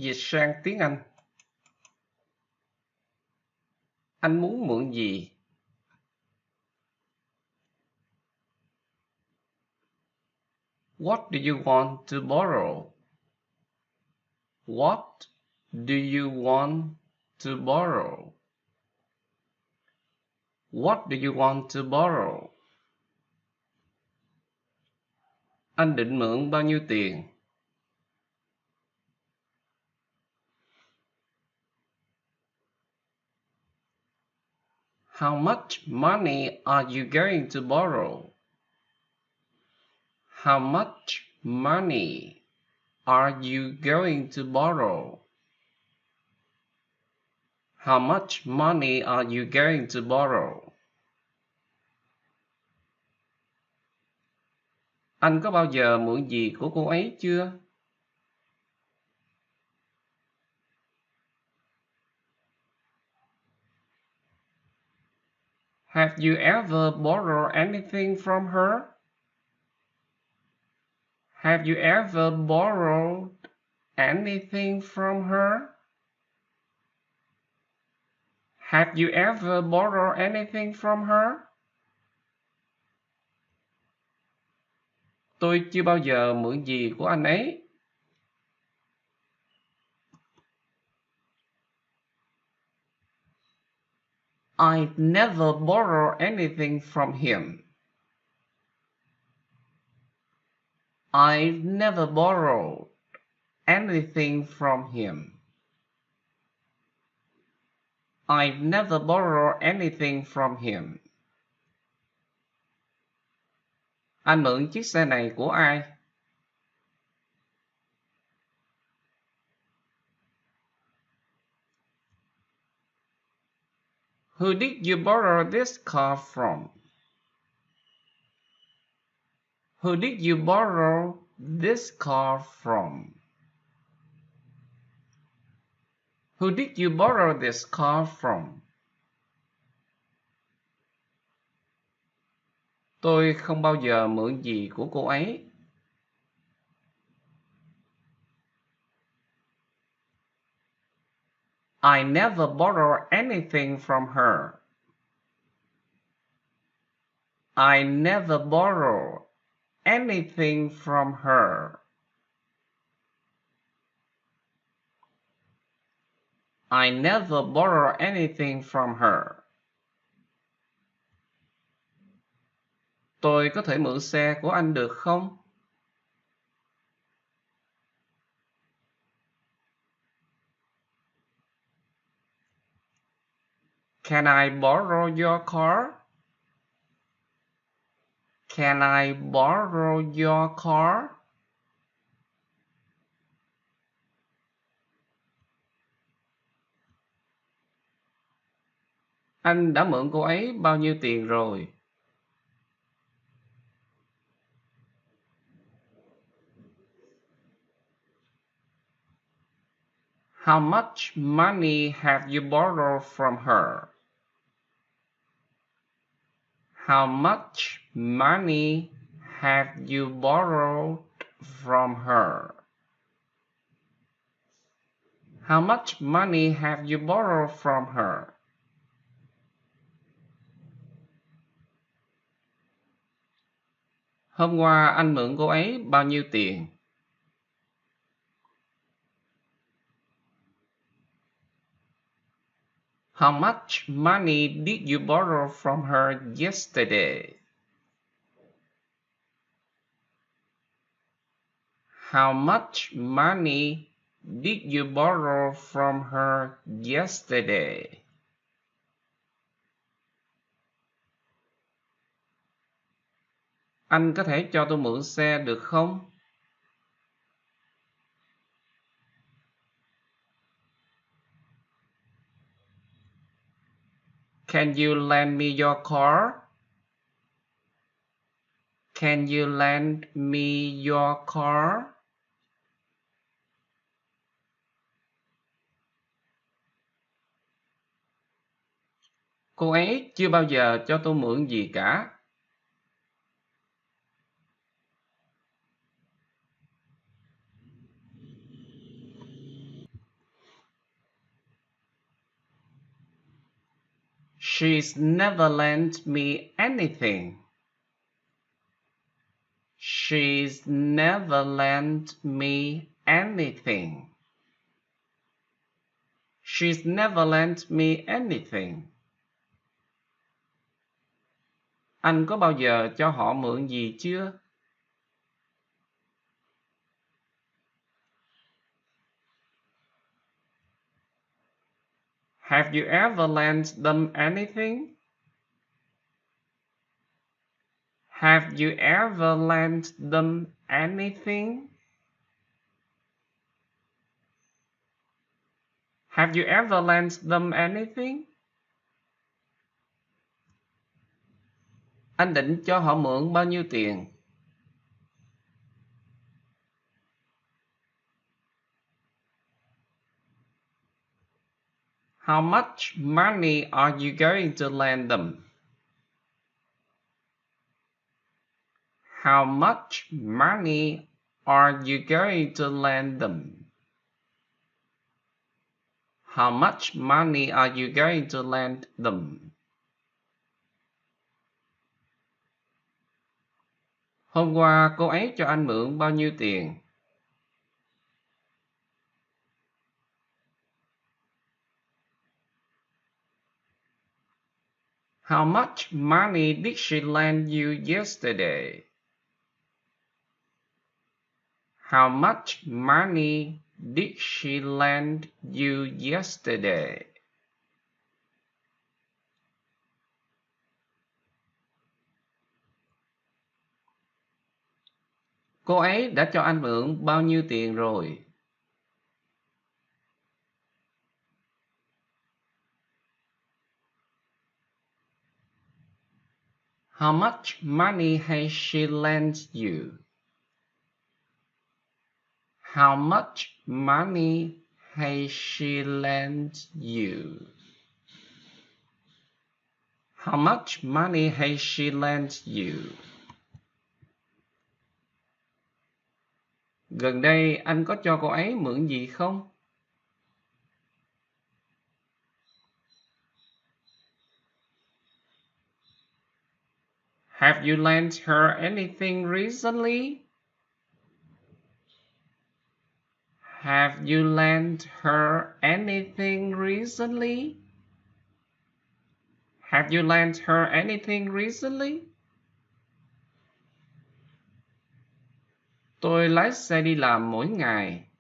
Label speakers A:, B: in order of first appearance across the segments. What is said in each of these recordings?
A: Dịch sang tiếng Anh. Anh muốn mượn gì? What do you want to borrow? What do you want to borrow? What do you want to borrow? Anh định mượn bao nhiêu tiền? How much money are you going to borrow? How much money are you going to borrow? How much money are you going to borrow? Anh có bao giờ mượn gì của cô ấy chưa? Have you ever borrowed anything from her? Have you ever borrowed anything from her? Have you ever borrowed anything from her? Tôi chưa bao giờ mượn gì của anh ấy. I've never borrowed anything from him. I've never borrowed anything from him. I've never borrowed anything from him. Anh mượn chiếc xe này của ai? Who did you borrow this car from? Who did you borrow this car from? Who did you borrow this car from? Tôi không bao giờ mượn gì của cô ấy. I never borrow anything from her. I never borrow anything from her. I never borrow anything from her. Tôi có thể mượn xe của anh được không? Can I borrow your car? Can I borrow your car? Anh đã mượn cô ấy bao nhiêu tiền rồi? How much money have you borrowed from her? How much money have you borrowed from her? How much money have you borrowed from her? Hôm qua anh mượn cô ấy bao nhiêu tiền? How much money did you borrow from her yesterday? How much money did you borrow from her yesterday? Anh có thể cho tôi mượn xe được không? Can you lend me your car? Can you lend me your car? Cô ấy chưa bao giờ cho tôi mượn gì cả. She's never lent me anything. She's never lent me anything. She's never lent me anything. Anh có bao giờ cho họ mượn gì chưa? Have you ever lent them anything? Have you ever lent them anything? Have you ever lent them anything? Anh định cho họ mượn bao nhiêu tiền? How much money are you going to lend them? How much money are you going to lend them? How much money are you going to lend them? Hôm qua cô ấy cho anh mượn bao nhiêu tiền? How much money did she lend you yesterday? How much money did she lend you yesterday? Cô ấy đã cho anh mượn bao nhiêu tiền rồi? How much money has she lent you? How much money has she lent you? How much money has she lent you? Gần đây anh có cho cô ấy mượn gì không? Have you lent her anything recently? Have you lent her anything recently? Have you lent her anything recently? Tôi lái xe đi làm mỗi ngày.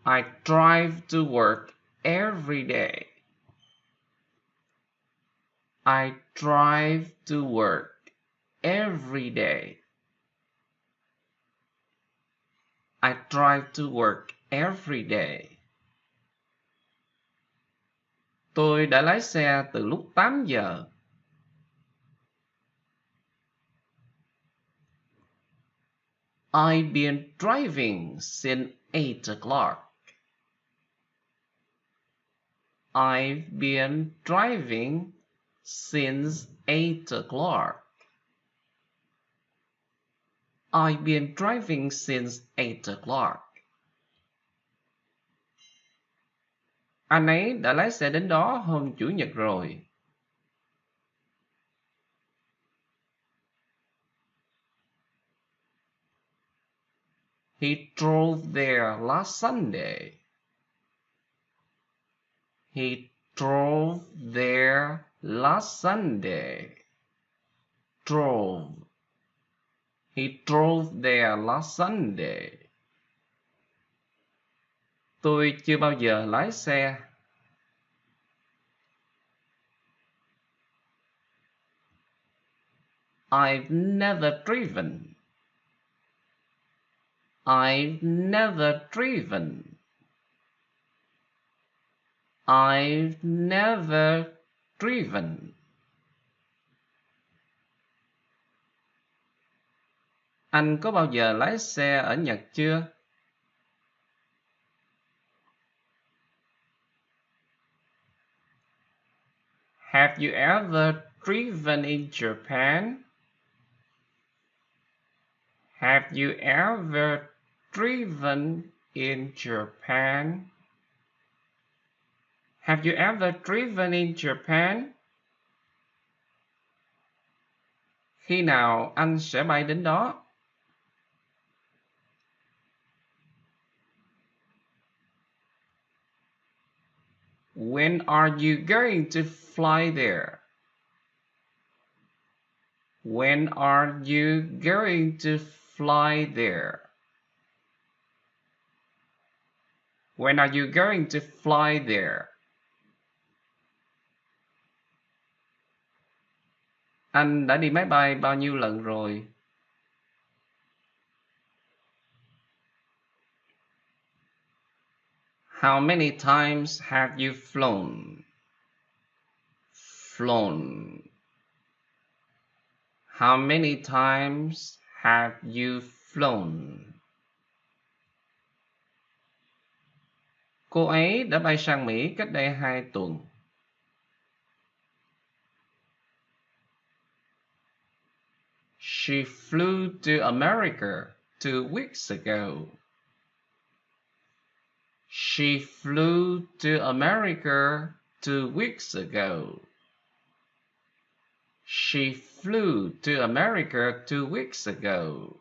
A: I drive to work every day. I drive to work every day. I drive to work every day. Tôi đã lái xe từ lúc 8 giờ. I've been driving since 8 o'clock. I've been driving since 8 o'clock. I've been driving since 8 o'clock. Anh ấy đã lái xe đến đó hôm Chủ nhật rồi. He drove there last Sunday. He drove there last Sunday. Drove. He drove there last Sunday. Tôi chưa bao giờ lái xe. I've never driven. I've never driven. I've never driven. Anh có bao giờ lái xe ở Nhật chưa? Have you ever driven in Japan? Have you ever driven in Japan? Have you ever driven in Japan? Khi nào anh sẽ bay đến đó? When are you going to fly there? When are you going to fly there? When are you going to fly there? Anh đã đi máy bay bao nhiêu lần rồi? How many times have you flown? Flown. How many times have you flown? Cô ấy đã bay sang Mỹ cách đây 2 tuần. She flew to America 2 weeks ago. She flew to America 2 weeks ago. She flew to America 2 weeks ago.